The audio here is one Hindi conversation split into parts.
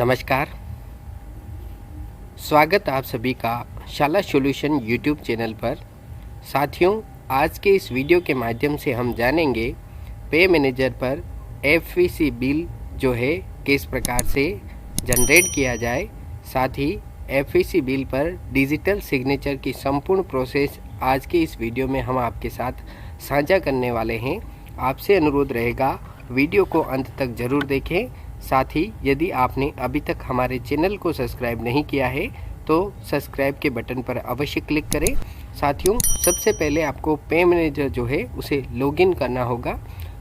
नमस्कार। स्वागत आप सभी का शाला सॉल्यूशन यूट्यूब चैनल पर। साथियों, आज के इस वीडियो के माध्यम से हम जानेंगे पे मैनेजर पर एफवीसी बिल जो है किस प्रकार से जनरेट किया जाए। साथ ही एफवीसी बिल पर डिजिटल सिग्नेचर की संपूर्ण प्रोसेस आज के इस वीडियो में हम आपके साथ साझा करने वाले हैं। आपसे अनुरोध रहेगा वीडियो को अंत तक ज़रूर देखें। साथ ही यदि आपने अभी तक हमारे चैनल को सब्सक्राइब नहीं किया है तो सब्सक्राइब के बटन पर अवश्य क्लिक करें। साथियों, सबसे पहले आपको पे मैनेजर जो है उसे लॉगिन करना होगा।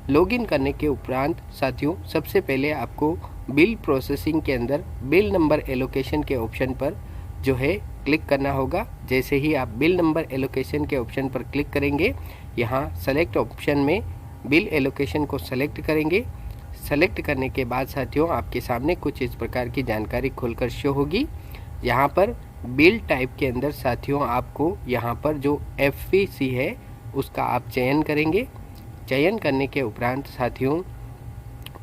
लॉगिन करने के उपरांत साथियों, सबसे पहले आपको बिल प्रोसेसिंग के अंदर बिल नंबर एलोकेशन के ऑप्शन पर जो है क्लिक करना होगा। जैसे ही आप बिल नंबर एलोकेशन के ऑप्शन पर क्लिक करेंगे, यहाँ सेलेक्ट ऑप्शन में बिल एलोकेशन को सेलेक्ट करेंगे। सेलेक्ट करने के बाद साथियों, आपके सामने कुछ इस प्रकार की जानकारी खुलकर शो होगी। यहाँ पर बिल टाइप के अंदर साथियों आपको यहाँ पर जो एफवीसी है उसका आप चयन करेंगे। चयन करने के उपरांत साथियों,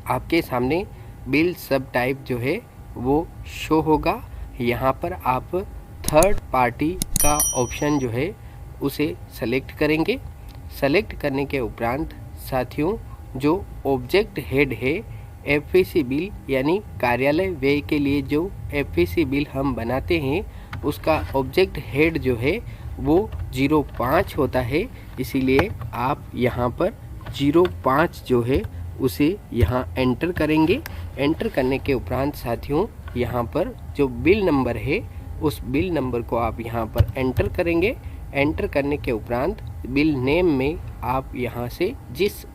आपके सामने बिल सब टाइप जो है वो शो होगा। यहाँ पर आप थर्ड पार्टी का ऑप्शन जो है उसे सेलेक्ट करेंगे। सेलेक्ट करने के उपरांत साथियों, जो ऑब्जेक्ट हेड है एफवीसी बिल यानी कार्यालय व्यय के लिए जो एफवीसी बिल हम बनाते हैं उसका ऑब्जेक्ट हेड जो है वो 05 होता है। इसीलिए आप यहाँ पर 05 जो है उसे यहाँ एंटर करेंगे। एंटर करने के उपरांत साथियों, यहाँ पर जो बिल नंबर है उस बिल नंबर को आप यहाँ पर एंटर करेंगे। एंटर करने के उपरांत बिल नेम में आप यहाँ से जिस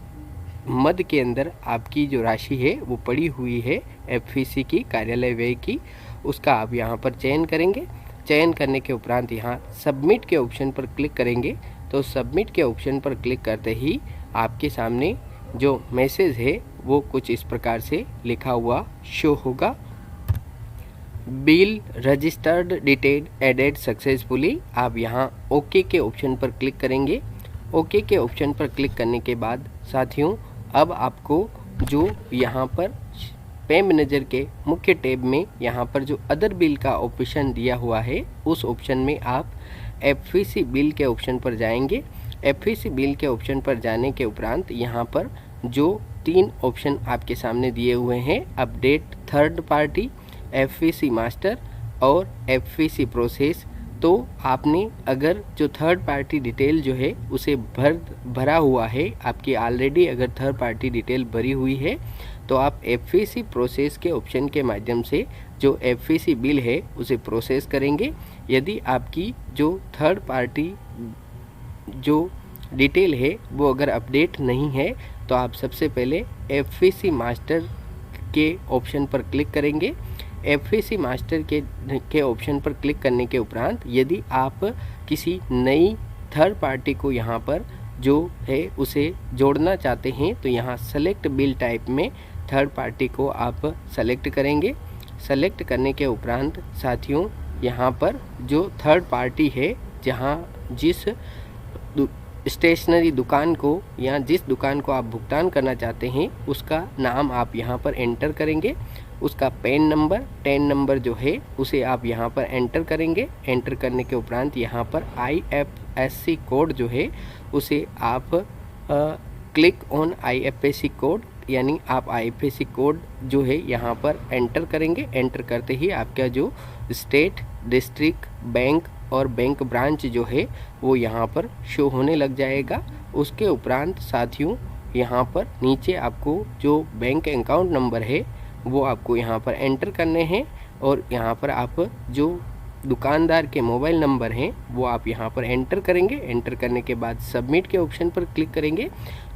मद के अंदर आपकी जो राशि है वो पड़ी हुई है एफवीसी की कार्यालय व्यय की, उसका आप यहाँ पर चयन करेंगे। चयन करने के उपरांत यहाँ सबमिट के ऑप्शन पर क्लिक करेंगे। तो सबमिट के ऑप्शन पर क्लिक करते ही आपके सामने जो मैसेज है वो कुछ इस प्रकार से लिखा हुआ शो होगा। Bill registered detail added successfully. आप यहाँ ओके के ऑप्शन पर क्लिक करेंगे। ओके के ऑप्शन पर क्लिक करने के बाद साथियों, अब आपको जो यहाँ पर पे मैनेजर के मुख्य टैब में यहाँ पर जो अदर बिल का ऑप्शन दिया हुआ है उस ऑप्शन में आप एफवीसी बिल के ऑप्शन पर जाएंगे। एफवीसी बिल के ऑप्शन पर जाने के उपरांत यहाँ पर जो 3 ऑप्शन आपके सामने दिए हुए हैं, अपडेट थर्ड पार्टी, एफवीसी मास्टर और एफवीसी प्रोसेस। तो आपने अगर जो थर्ड पार्टी डिटेल जो है उसे भरा हुआ है, आपकी ऑलरेडी अगर थर्ड पार्टी डिटेल भरी हुई है तो आप एफवीसी प्रोसेस के ऑप्शन के माध्यम से जो एफवीसी बिल है उसे प्रोसेस करेंगे। यदि आपकी जो थर्ड पार्टी जो डिटेल है वो अगर अपडेट नहीं है तो आप सबसे पहले एफवीसी मास्टर के ऑप्शन पर क्लिक करेंगे। एफवीसी मास्टर के ऑप्शन पर क्लिक करने के उपरांत यदि आप किसी नई थर्ड पार्टी को यहाँ पर जो है उसे जोड़ना चाहते हैं तो यहाँ सेलेक्ट बिल टाइप में थर्ड पार्टी को आप सेलेक्ट करेंगे। सेलेक्ट करने के उपरांत साथियों, यहाँ पर जो थर्ड पार्टी है, जहाँ जिस स्टेशनरी दुकान को या जिस दुकान को आप भुगतान करना चाहते हैं उसका नाम आप यहाँ पर एंटर करेंगे। उसका टेन नंबर जो है उसे आप यहाँ पर एंटर करेंगे। एंटर करने के उपरांत यहाँ पर IFSC कोड जो है उसे आप क्लिक ऑन IFSC कोड यानी आप IFSC कोड जो है यहाँ पर एंटर करेंगे। एंटर करते ही आपका जो स्टेट, डिस्ट्रिक्ट, बैंक और बैंक ब्रांच जो है वो यहाँ पर शो होने लग जाएगा। उसके उपरांत साथियों, यहाँ पर नीचे आपको जो बैंक अकाउंट नंबर है वो आपको यहाँ पर एंटर करने हैं और यहाँ पर आप जो दुकानदार के मोबाइल नंबर हैं वो आप यहाँ पर एंटर करेंगे। एंटर करने के बाद सबमिट के ऑप्शन पर क्लिक करेंगे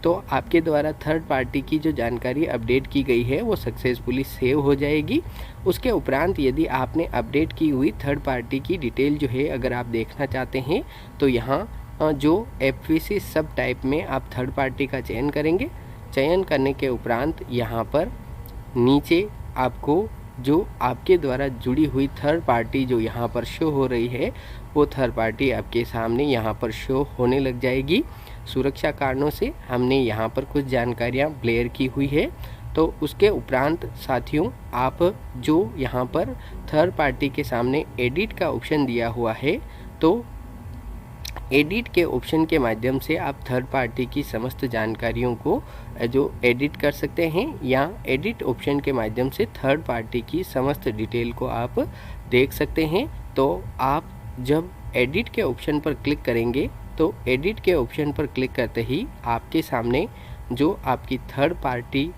तो आपके द्वारा थर्ड पार्टी की जो जानकारी अपडेट की गई है वो सक्सेसफुली सेव हो जाएगी। उसके उपरांत यदि आपने अपडेट की हुई थर्ड पार्टी की डिटेल जो है अगर आप देखना चाहते हैं तो यहाँ जो एफवीसी सब टाइप में आप थर्ड पार्टी का चयन करेंगे। चयन करने के उपरांत यहाँ पर नीचे आपको जो आपके द्वारा जुड़ी हुई थर्ड पार्टी जो यहाँ पर शो हो रही है वो थर्ड पार्टी आपके सामने यहाँ पर शो होने लग जाएगी। सुरक्षा कारणों से हमने यहाँ पर कुछ जानकारियाँ ब्लेयर की हुई है। तो उसके उपरांत साथियों आप जो यहाँ पर थर्ड पार्टी के सामने एडिट का ऑप्शन दिया हुआ है, तो एडिट के ऑप्शन के माध्यम से आप थर्ड पार्टी की समस्त जानकारियों को जो एडिट कर सकते हैं, या एडिट ऑप्शन के माध्यम से थर्ड पार्टी की समस्त डिटेल को आप देख सकते हैं। तो आप जब एडिट के ऑप्शन पर क्लिक करेंगे तो एडिट के ऑप्शन पर क्लिक करते ही आपके सामने जो आपकी थर्ड पार्टी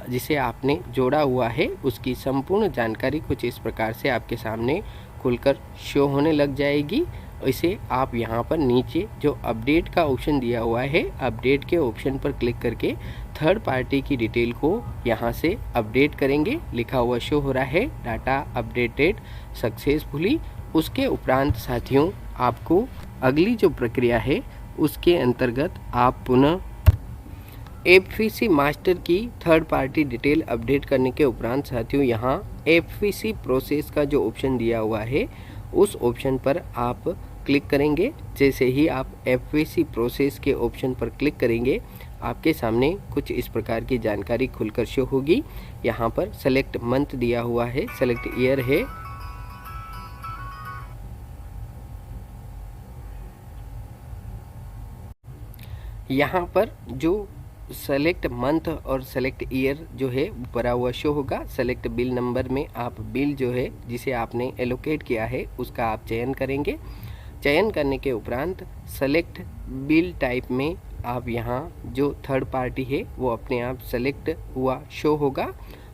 जिसे आपने जोड़ा हुआ है उसकी संपूर्ण जानकारी कुछ इस प्रकार से आपके सामने खुलकर शो होने लग जाएगी। इसे आप यहाँ पर नीचे जो अपडेट का ऑप्शन दिया हुआ है, अपडेट के ऑप्शन पर क्लिक करके थर्ड पार्टी की डिटेल को यहाँ से अपडेट करेंगे। लिखा हुआ शो हो रहा है डाटा अपडेटेड सक्सेसफुली। उसके उपरांत साथियों आपको अगली जो प्रक्रिया है उसके अंतर्गत आप पुनः एफवीसी मास्टर की थर्ड पार्टी डिटेल अपडेट करने के उपरांत साथियों यहाँ एफवीसी प्रोसेस का जो ऑप्शन दिया हुआ है उस ऑप्शन पर आप क्लिक करेंगे। जैसे ही आप एफवीसी प्रोसेस के ऑप्शन पर क्लिक करेंगे आपके सामने कुछ इस प्रकार की जानकारी खुलकर शो होगी। यहाँ पर सेलेक्ट मंथ दिया हुआ है, सेलेक्ट ईयर है, यहाँ पर जो सेलेक्ट मंथ और सेलेक्ट ईयर जो है भरा हुआ शो होगा। सेलेक्ट बिल नंबर में आप बिल जो है जिसे आपने एलोकेट किया है उसका आप चयन करेंगे। चयन करने के उपरांत सेलेक्ट बिल टाइप में आप यहाँ जो थर्ड पार्टी है वो अपने आप सेलेक्ट हुआ शो होगा।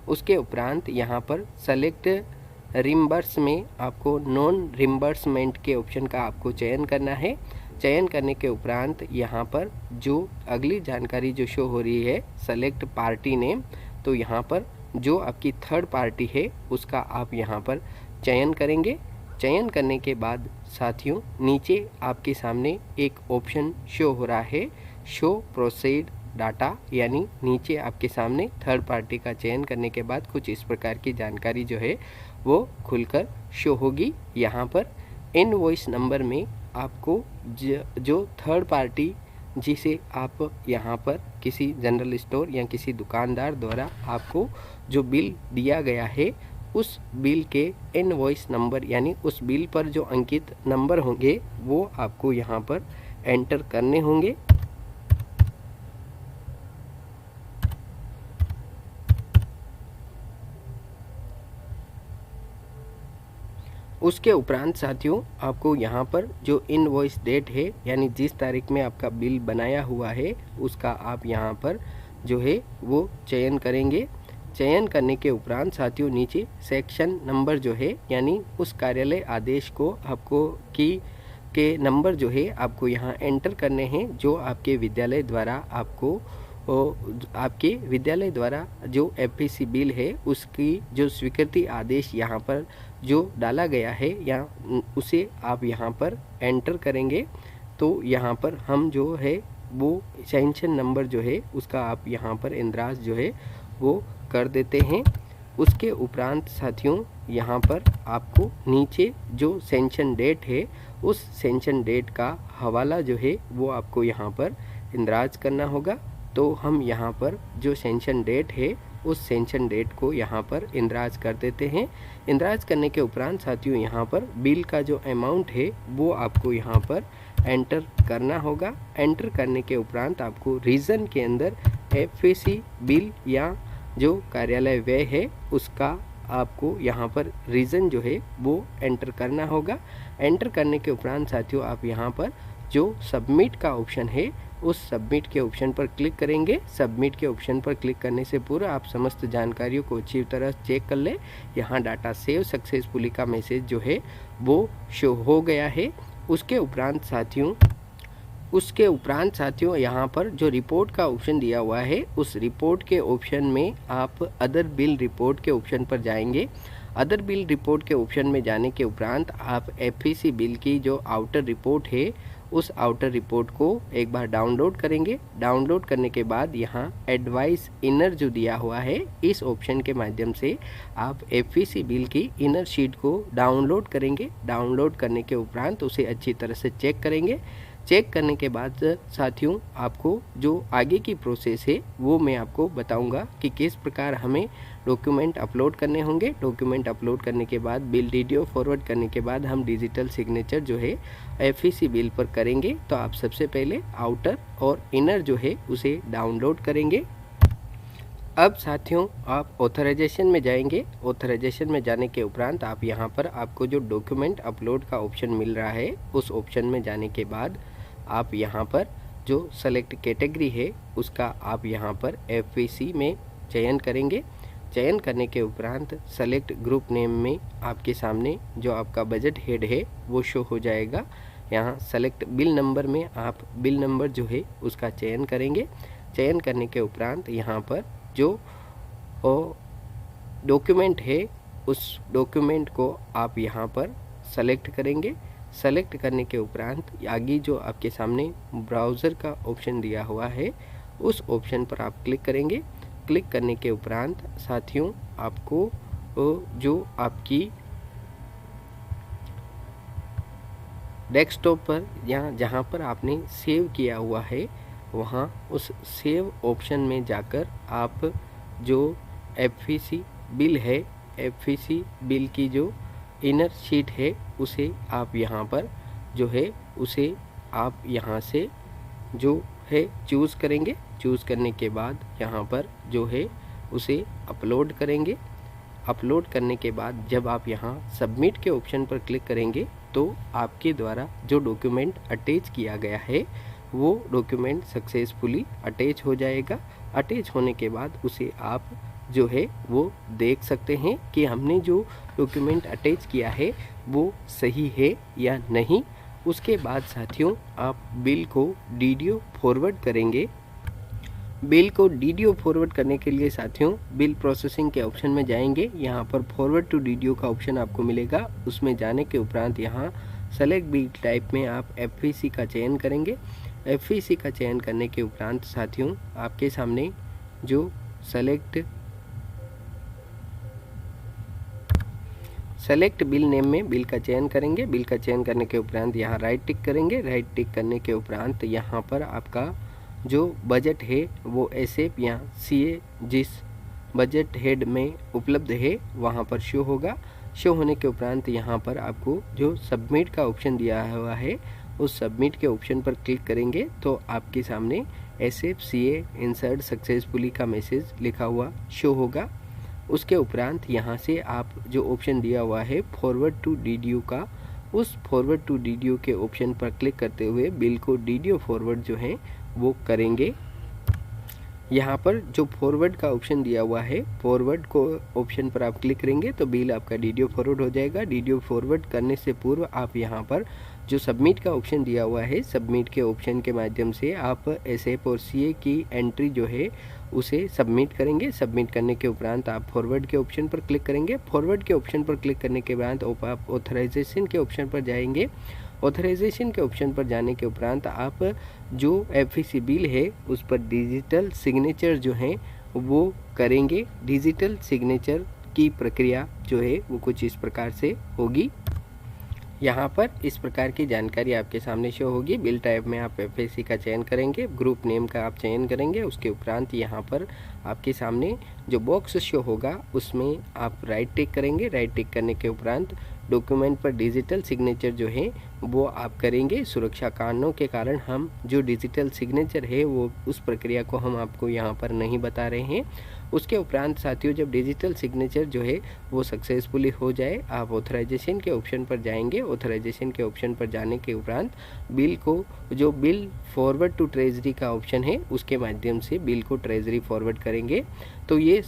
उसके उपरांत यहाँ पर सेलेक्ट रिम्बर्स में आपको नॉन रिम्बर्समेंट के ऑप्शन का आपको चयन करना है। चयन करने के उपरांत यहाँ पर जो अगली जानकारी जो शो हो रही है सेलेक्ट पार्टी नेम, तो यहाँ पर जो आपकी थर्ड पार्टी है उसका आप यहाँ पर चयन करेंगे। चयन करने के बाद साथियों नीचे आपके सामने एक ऑप्शन शो हो रहा है शो प्रोसीड डाटा, यानी नीचे आपके सामने थर्ड पार्टी का चयन करने के बाद कुछ इस प्रकार की जानकारी जो है वो खुलकर शो होगी। यहाँ पर इनवॉइस नंबर में आपको जो थर्ड पार्टी जिसे आप यहाँ पर किसी जनरल स्टोर या किसी दुकानदार द्वारा आपको जो बिल दिया गया है उस बिल के इनवॉइस नंबर यानी उस बिल पर जो अंकित नंबर होंगे वो आपको यहाँ पर एंटर करने होंगे। उसके उपरांत साथियों आपको यहाँ पर जो इनवॉइस डेट है यानी जिस तारीख में आपका बिल बनाया हुआ है उसका आप यहाँ पर जो है वो चयन करेंगे। चयन करने के उपरांत साथियों नीचे सेक्शन नंबर जो है यानी उस कार्यालय आदेश को आपको के नंबर जो है आपको यहाँ एंटर करने हैं जो आपके विद्यालय द्वारा जो एफवीसी बिल है उसकी जो स्वीकृति आदेश यहाँ पर जो डाला गया है या उसे आप यहाँ पर एंटर करेंगे। तो यहाँ पर हम जो है वो सेंशन नंबर जो है उसका आप यहाँ पर इंद्राज जो है वो कर देते हैं। उसके उपरांत साथियों यहाँ पर आपको नीचे जो सेंशन डेट है उस सेंशन डेट का हवाला जो है वो आपको यहाँ पर इंद्राज करना होगा। तो हम यहाँ पर जो सेंशन डेट है उस सेंशन डेट को यहाँ पर इंद्राज कर देते हैं। इंद्राज करने के उपरांत साथियों यहाँ पर बिल का जो अमाउंट है वो आपको यहाँ पर एंटर करना होगा। एंटर करने के उपरांत आपको रीजन के अंदर एफवीसी बिल या जो कार्यालय व्यय है उसका आपको यहाँ पर रीजन जो है वो एंटर करना होगा। एंटर करने के उपरांत साथियों आप यहाँ पर जो सबमिट का ऑप्शन है उस सबमिट के ऑप्शन पर क्लिक करेंगे। सबमिट के ऑप्शन पर क्लिक करने से पूर्व आप समस्त जानकारियों को अच्छी तरह चेक कर लें। यहाँ डाटा सेव सक्सेसफुली का मैसेज जो है वो शो हो गया है। उसके उपरांत साथियों यहाँ पर जो रिपोर्ट का ऑप्शन दिया हुआ है उस रिपोर्ट के ऑप्शन में आप अदर बिल रिपोर्ट के ऑप्शन पर जाएंगे। अदर बिल रिपोर्ट के ऑप्शन में जाने के उपरांत आप एफवीसी बिल की जो आउटर रिपोर्ट है उस आउटर रिपोर्ट को एक बार डाउनलोड करेंगे। डाउनलोड करने के बाद यहाँ एडवाइस इनर जो दिया हुआ है इस ऑप्शन के माध्यम से आप एफवीसी बिल की इनर शीट को डाउनलोड करेंगे। डाउनलोड करने के उपरांत उसे अच्छी तरह से चेक करेंगे। चेक करने के बाद साथियों आपको जो आगे की प्रोसेस है वो मैं आपको बताऊंगा कि किस प्रकार हमें डॉक्यूमेंट अपलोड करने होंगे। डॉक्यूमेंट अपलोड करने के बाद बिल डीडीओ फॉरवर्ड करने के बाद हम डिजिटल सिग्नेचर जो है एफईसी बिल पर करेंगे। तो आप सबसे पहले आउटर और इनर जो है उसे डाउनलोड करेंगे। अब साथियों आप ऑथराइजेशन में जाएंगे। ऑथराइजेशन में जाने के उपरांत आप यहाँ पर आपको जो डॉक्यूमेंट अपलोड का ऑप्शन मिल रहा है उस ऑप्शन में जाने के बाद आप यहाँ पर जो सेलेक्ट कैटेगरी है उसका आप यहाँ पर एफईसी में चयन करेंगे। चयन करने के उपरांत सेलेक्ट ग्रुप नेम में आपके सामने जो आपका बजट हेड है वो शो हो जाएगा। यहाँ सेलेक्ट बिल नंबर में आप बिल नंबर जो है उसका चयन करेंगे। चयन करने के उपरांत यहाँ पर जो डॉक्यूमेंट है उस डॉक्यूमेंट को आप यहाँ पर सेलेक्ट करेंगे। सेलेक्ट करने के उपरांत आगे जो आपके सामने ब्राउज़र का ऑप्शन दिया हुआ है उस ऑप्शन पर आप क्लिक करेंगे। क्लिक करने के उपरांत साथियों आपको जो आपकी डेस्कटॉप पर जहाँ पर आपने सेव किया हुआ है वहाँ उस सेव ऑप्शन में जाकर आप जो एफईसी बिल है, एफईसी बिल की जो इनर शीट है उसे आप यहाँ पर जो है उसे आप यहाँ से जो है चूज़ करेंगे। चूज़ करने के बाद यहाँ पर जो है उसे अपलोड करेंगे। अपलोड करने के बाद जब आप यहाँ सबमिट के ऑप्शन पर क्लिक करेंगे तो आपके द्वारा जो डॉक्यूमेंट अटैच किया गया है वो डॉक्यूमेंट सक्सेसफुली अटैच हो जाएगा। अटैच होने के बाद उसे आप जो है वो देख सकते हैं कि हमने जो डॉक्यूमेंट अटैच किया है वो सही है या नहीं। उसके बाद साथियों आप बिल को डीडीओ फॉरवर्ड करेंगे। बिल को डीडीओ फॉरवर्ड करने के लिए साथियों बिल प्रोसेसिंग के ऑप्शन में जाएंगे। यहाँ पर फॉरवर्ड टू डीडीओ का ऑप्शन आपको मिलेगा। उसमें जाने के उपरांत यहाँ सेलेक्ट बिल टाइप में आप एफईसी का चयन करेंगे। एफईसी का चयन करने के उपरांत साथियों आपके सामने जो सेलेक्ट बिल नेम में बिल का चयन करेंगे। बिल का चयन करने के उपरांत यहाँ राइट टिक करेंगे। राइट टिक करने के उपरांत यहाँ पर आपका जो बजट है वो एसएफ या सीए जिस बजट हेड में उपलब्ध है वहाँ पर शो होगा। शो होने के उपरांत यहाँ पर आपको जो सबमिट का ऑप्शन दिया हुआ है उस सबमिट के ऑप्शन पर क्लिक करेंगे तो आपके सामने एसएफ सीए इंसर्ट सक्सेसफुली का मैसेज लिखा हुआ शो होगा। उसके उपरांत यहाँ से आप जो ऑप्शन दिया हुआ है फॉरवर्ड टू डीडीओ का, उस फॉरवर्ड टू डीडीओ के ऑप्शन पर क्लिक करते हुए बिल को डीडीओ फॉरवर्ड जो है वो करेंगे। यहाँ पर जो फॉरवर्ड का ऑप्शन दिया हुआ है फॉरवर्ड को ऑप्शन पर आप क्लिक करेंगे तो बिल आपका डीडीओ फॉरवर्ड हो जाएगा। डीडीओ फॉरवर्ड करने से पूर्व आप यहाँ पर जो सबमिट का ऑप्शन दिया हुआ है सबमिट के ऑप्शन के माध्यम से आप एसएफ और सीए की एंट्री जो है उसे सबमिट करेंगे। सबमिट करने के उपरांत आप फॉरवर्ड के ऑप्शन पर क्लिक करेंगे। फॉरवर्ड के ऑप्शन पर क्लिक करने के बाद आप ऑथराइजेशन के ऑप्शन पर जाएंगे। ऑथराइजेशन के ऑप्शन पर जाने के उपरांत आप जो एफईसी बिल है उस पर डिजिटल सिग्नेचर जो है वो करेंगे। डिजिटल सिग्नेचर की प्रक्रिया जो है वो कुछ इस प्रकार से होगी। यहाँ पर इस प्रकार की जानकारी आपके सामने शो होगी। बिल टाइप में आप एफईसी का चयन करेंगे, ग्रुप नेम का आप चयन करेंगे। उसके उपरांत यहाँ पर आपके सामने जो बॉक्स शो होगा उसमें आप राइट टिक करेंगे। राइट टिक करने के उपरांत डॉक्यूमेंट पर डिजिटल सिग्नेचर जो है वो आप करेंगे। सुरक्षा कारणों के कारण हम जो डिजिटल सिग्नेचर है वो उस प्रक्रिया को हम आपको यहाँ पर नहीं बता रहे हैं। उसके उपरांत साथियों जब डिजिटल सिग्नेचर जो है वो सक्सेसफुली हो जाए आप ऑथराइजेशन के ऑप्शन पर जाएंगे। ऑथराइजेशन के ऑप्शन पर जाने के उपरांत बिल को जो बिल फॉरवर्ड टू ट्रेजरी का ऑप्शन है उसके माध्यम से बिल को ट्रेजरी फॉरवर्ड करेंगे। तो ये